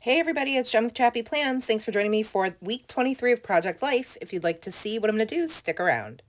Hey everybody, it's Jen with ChappyPlans. Thanks for joining me for week 23 of Project Life. If you'd like to see what I'm going to do, stick around.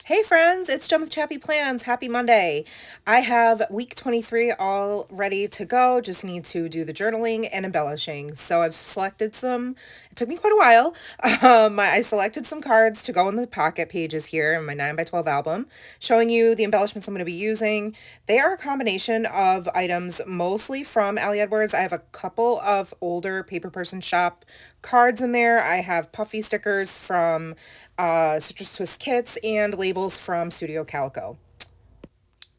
Hey friends, it's Jen with ChappyPlans. Happy Monday. I have week 23 all ready to go. Just need to do the journaling and embellishing. So I've selected some, it took me quite a while. I selected some cards to go in the pocket pages here in my 9x12 album, showing you the embellishments I'm going to be using. They are a combination of items mostly from Ali Edwards. I have a couple of older Paper Person Shop cards in there. I have puffy stickers from Citrus Twist kits and labels from Studio Calico.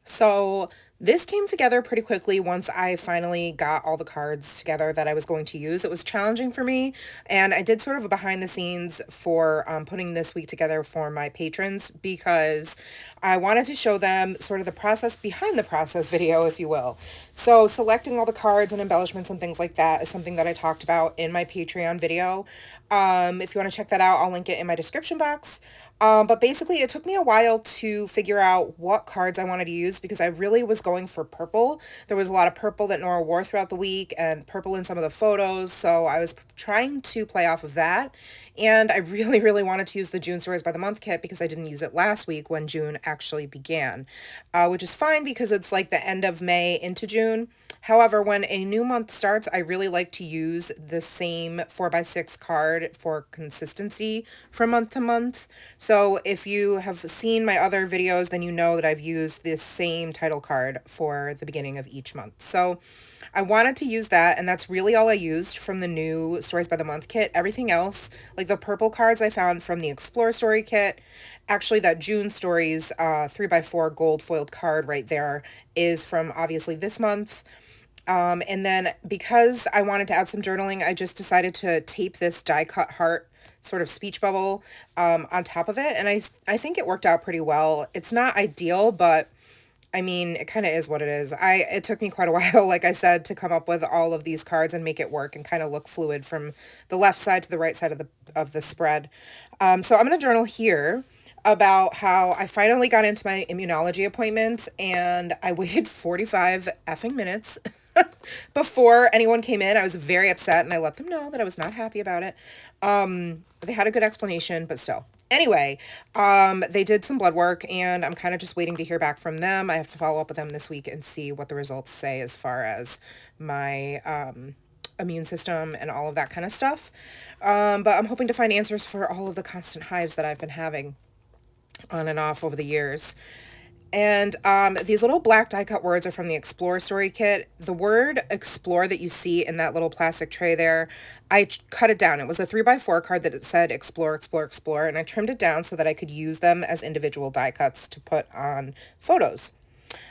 So this came together pretty quickly once I finally got all the cards together that I was going to use. It was challenging for me, and I did sort of a behind the scenes for putting this week together for my patrons because I wanted to show them sort of the process behind the process video, if you will. So selecting all the cards and embellishments and things like that is something that I talked about in my Patreon video. If you want to check that out, I'll link it in my description box. But basically, it took me a while to figure out what cards I wanted to use because I really was going for purple. There was a lot of purple that Nora wore throughout the week and purple in some of the photos, so I was trying to play off of that. And I really, really wanted to use the June Stories by the Month kit because I didn't use it last week when June actually began, which is fine because it's like the end of May into June. However, when a new month starts, I really like to use the same 4x6 card for consistency from month to month. So if you have seen my other videos, then you know that I've used this same title card for the beginning of each month. So I wanted to use that, and that's really all I used from the new Stories by the Month kit. Everything else, like the purple cards I found from the Explore Story kit, actually that June Stories 3x4 gold foiled card right there is from obviously this month. And then because I wanted to add some journaling, I just decided to tape this die cut heart sort of speech bubble on top of it. And I think it worked out pretty well. It's not ideal, but I mean, it kind of is what it is. It took me quite a while, like I said, to come up with all of these cards and make it work and kind of look fluid from the left side to the right side of the spread. So I'm going to journal here about how I finally got into my immunology appointment and I waited 45 effing minutes before anyone came in. I was very upset and I let them know that I was not happy about it. They had a good explanation, but still. Anyway, they did some blood work and I'm kind of just waiting to hear back from them. I have to follow up with them this week and see what the results say as far as my immune system and all of that kind of stuff. But I'm hoping to find answers for all of the constant hives that I've been having on and off over the years. And these little black die cut words are from the Explore Story kit. The word explore that you see in that little plastic tray there, I cut it down. It was a 3x4 card that it said explore, explore, explore, and I trimmed it down so that I could use them as individual die cuts to put on photos.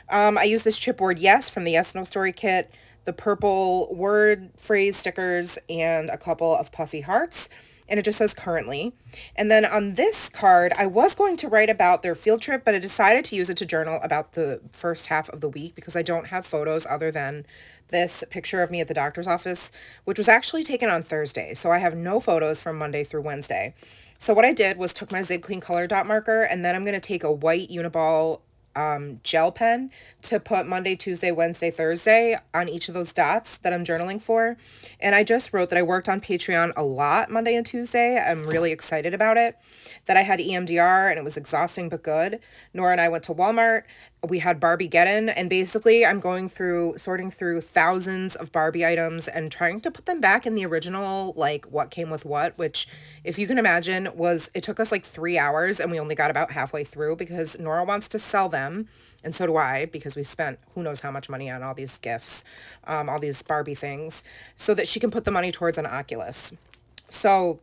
I used this chipboard Yes from the Yes No Story kit, the purple word phrase stickers, and a couple of puffy hearts. And it just says currently. And then on this card, I was going to write about their field trip, but I decided to use it to journal about the first half of the week because I don't have photos other than this picture of me at the doctor's office, which was actually taken on Thursday. So I have no photos from Monday through Wednesday. So what I did was took my Zig Clean color dot marker, and then I'm going to take a white Uniball gel pen to put Monday, Tuesday, Wednesday, Thursday on each of those dots that I'm journaling for. And I just wrote that I worked on Patreon a lot Monday and Tuesday. I'm really excited about it. That I had EMDR and it was exhausting but good. Nora and I went to Walmart. We had Barbie Geddon, and basically I'm sorting through thousands of Barbie items and trying to put them back in the original, like what came with what, which if you can imagine it took us like 3 hours and we only got about halfway through because Nora wants to sell them. And so do I, because we spent who knows how much money on all these gifts, all these Barbie things, so that she can put the money towards an Oculus. So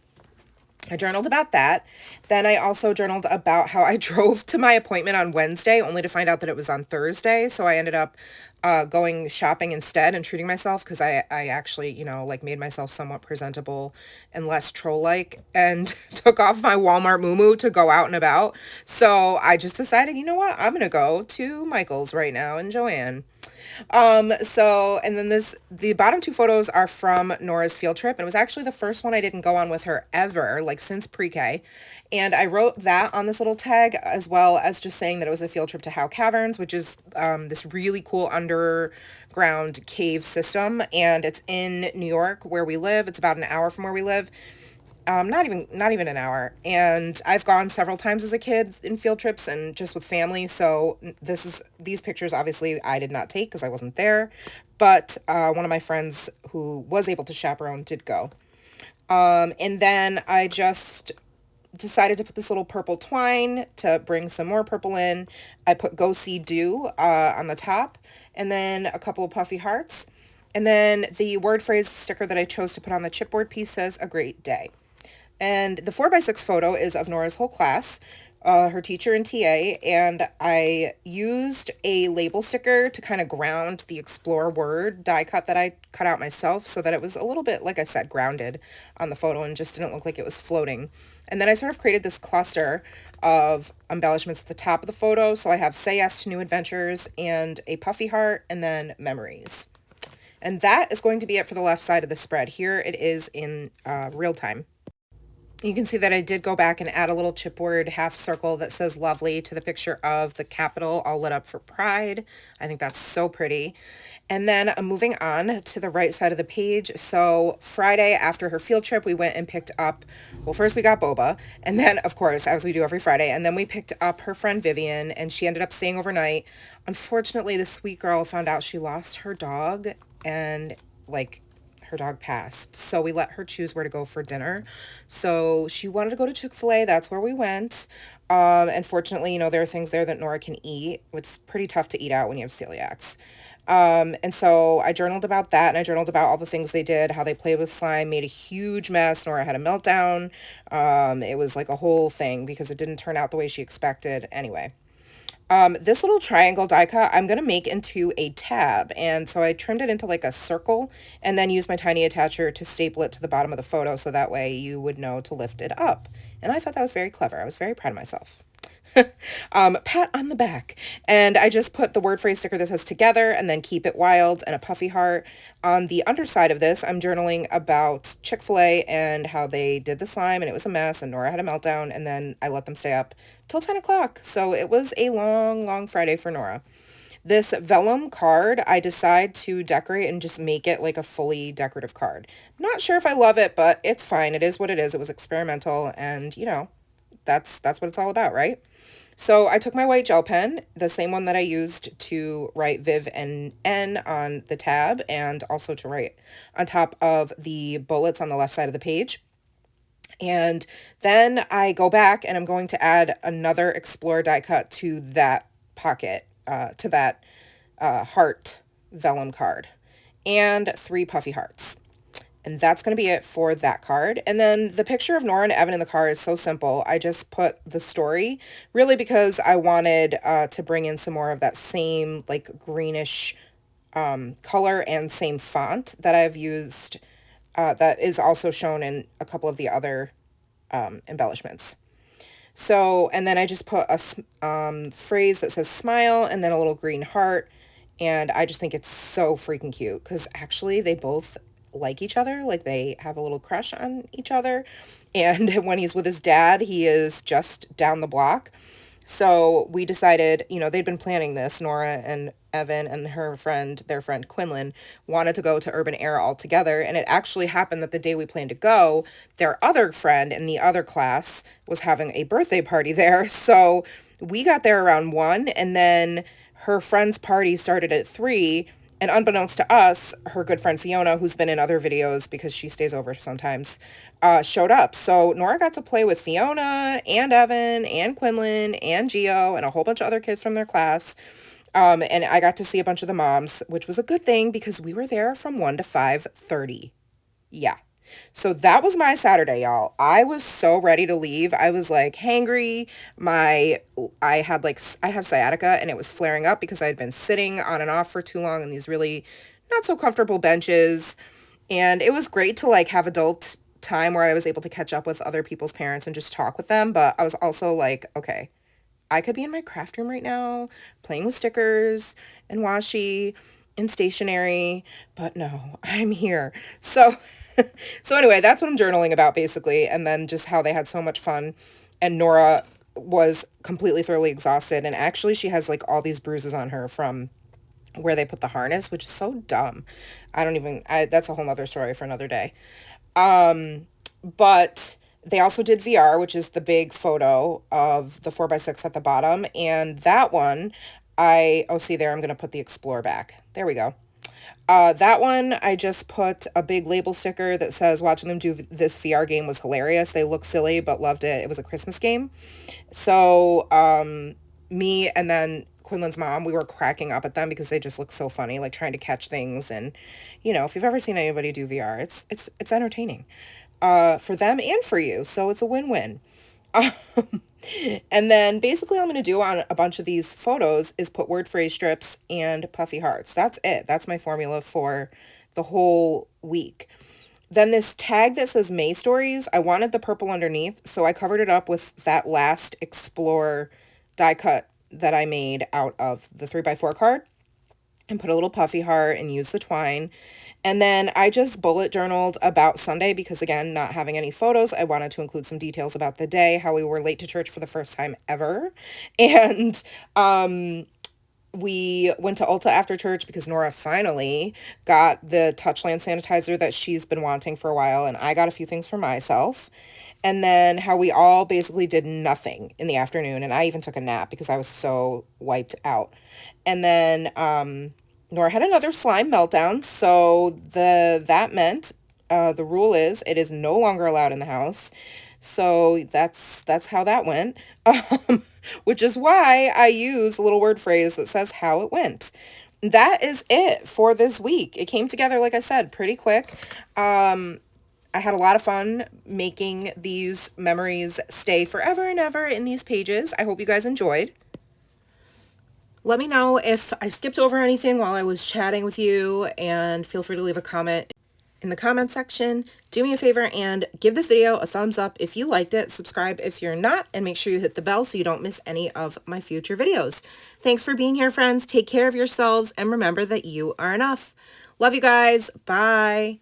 I journaled about that. Then I also journaled about how I drove to my appointment on Wednesday only to find out that it was on Thursday. So I ended up going shopping instead and treating myself because I actually, like made myself somewhat presentable and less troll-like and took off my Walmart muumuu to go out and about. So I just decided, you know what? I'm going to go to Michael's right now and Joanne. And then the bottom two photos are from Nora's field trip, and it was actually the first one I didn't go on with her ever, like since pre-K. And I wrote that on this little tag, as well as just saying that it was a field trip to Howe Caverns, which is this really cool underground cave system, and it's in New York where we live. It's about an hour from where we live. Not even an hour. And I've gone several times as a kid in field trips and just with family. So these pictures obviously I did not take because I wasn't there, but one of my friends who was able to chaperone did go. And then I just decided to put this little purple twine to bring some more purple in. I put Go See Do on the top, and then a couple of puffy hearts. And then the word phrase sticker that I chose to put on the chipboard piece says, "A great day." And the 4x6 photo is of Nora's whole class, her teacher and TA, and I used a label sticker to kind of ground the explore word die cut that I cut out myself so that it was a little bit, like I said, grounded on the photo and just didn't look like it was floating. And then I sort of created this cluster of embellishments at the top of the photo. So I have "Say Yes to New Adventures" and a puffy heart, and then memories. And that is going to be it for the left side of the spread. Here it is in real time. You can see that I did go back and add a little chipboard half circle that says "lovely" to the picture of the Capitol all lit up for Pride. I think that's so pretty. And then I'm moving on to the right side of the page. So Friday after her field trip, we went and picked up, well, first we got boba, and then, of course, as we do every Friday, and then we picked up her friend Vivian, and she ended up staying overnight. Unfortunately, this sweet girl found out she lost her dog, and like her dog passed. So we let her choose where to go for dinner. So she wanted to go to Chick-fil-A. That's where we went. And fortunately, there are things there that Nora can eat, which is pretty tough to eat out when you have celiacs. And so I journaled about that, and I journaled about all the things they did, how they played with slime, made a huge mess. Nora had a meltdown. It was like a whole thing because it didn't turn out the way she expected. Anyway. This little triangle die cut I'm going to make into a tab, and so I trimmed it into like a circle and then used my tiny attacher to staple it to the bottom of the photo so that way you would know to lift it up. And I thought that was very clever. I was very proud of myself. Pat on the back. And I just put the word phrase sticker that says "together" and then "keep it wild" and a puffy heart. On the underside of this, I'm journaling about Chick-fil-A and how they did the slime and it was a mess and Nora had a meltdown, and then I let them stay up till 10 o'clock. So it was a long, long Friday for Nora. This vellum card, I decide to decorate and just make it like a fully decorative card. Not sure if I love it, but it's fine. It is what it is. It was experimental, and that's what it's all about, right? So I took my white gel pen, the same one that I used to write Viv and N on the tab, and also to write on top of the bullets on the left side of the page. And then I go back and I'm going to add another Explore die cut to that pocket, to that heart vellum card, and 3 puffy hearts. And that's going to be it for that card. And then the picture of Nora and Evan in the car is so simple. I just put the story, really because I wanted to bring in some more of that same like greenish color and same font that I've used, that is also shown in a couple of the other embellishments. So, and then I just put a phrase that says "smile" and then a little green heart. And I just think it's so freaking cute because actually they both like each other, like they have a little crush on each other. And when he's with his dad, he is just down the block. So we decided, they'd been planning this. Nora and Evan and their friend Quinlan, wanted to go to Urban Air all together. And it actually happened that the day we planned to go, their other friend in the other class was having a birthday party there. So we got there around 1, and then her friend's party started at 3. And unbeknownst to us, her good friend Fiona, who's been in other videos because she stays over sometimes, showed up. So Nora got to play with Fiona and Evan and Quinlan and Gio and a whole bunch of other kids from their class. And I got to see a bunch of the moms, which was a good thing because we were there from 1 to 5:30. Yeah. So that was my Saturday, y'all. I was so ready to leave. I was like hangry. I had like, I have sciatica and it was flaring up because I had been sitting on and off for too long in these really not so comfortable benches. And it was great to like have adult time where I was able to catch up with other people's parents and just talk with them. But I was also like, okay, I could be in my craft room right now playing with stickers and washi and stationery, but no, I'm here. So so anyway, that's what I'm journaling about basically, and then just how they had so much fun, and Nora was completely thoroughly exhausted, and actually she has like all these bruises on her from where they put the harness, which is so dumb. I don't even that's a whole nother story for another day. But they also did VR, which is the big photo of the 4x6 at the bottom. And that one, oh, see there, I'm going to put the Explore back. There we go. That one, I just put a big label sticker that says, watching them do this VR game was hilarious. They look silly, but loved it. It was a Christmas game. So, me and then Quinlan's mom, we were cracking up at them because they just look so funny, like trying to catch things. And, you know, if you've ever seen anybody do VR, it's entertaining, for them and for you. So it's a win-win. And then basically all I'm going to do on a bunch of these photos is put word phrase strips and puffy hearts. That's it. That's my formula for the whole week. Then this tag that says May Stories, I wanted the purple underneath, so I covered it up with that last Explore die cut that I made out of the 3x4 card, and put a little puffy heart and use the twine. And then I just bullet journaled about Sunday because, again, not having any photos, I wanted to include some details about the day, how we were late to church for the first time ever. And we went to Ulta after church because Nora finally got the Touchland sanitizer that she's been wanting for a while, and I got a few things for myself. And then how we all basically did nothing in the afternoon, and I even took a nap because I was so wiped out. And then Nora had another slime meltdown, so that meant the rule is it is no longer allowed in the house. So that's how that went. Which is why I use a little word phrase that says how it went. That is it for this week. It came together, like I said, pretty quick. I had a lot of fun making these memories stay forever and ever in these pages. I hope you guys enjoyed. Let me know if I skipped over anything while I was chatting with you, and feel free to leave a comment in the comment section. Do me a favor and give this video a thumbs up if you liked it, subscribe if you're not, and make sure you hit the bell so you don't miss any of my future videos. Thanks for being here, friends. Take care of yourselves and remember that you are enough. Love you guys. Bye.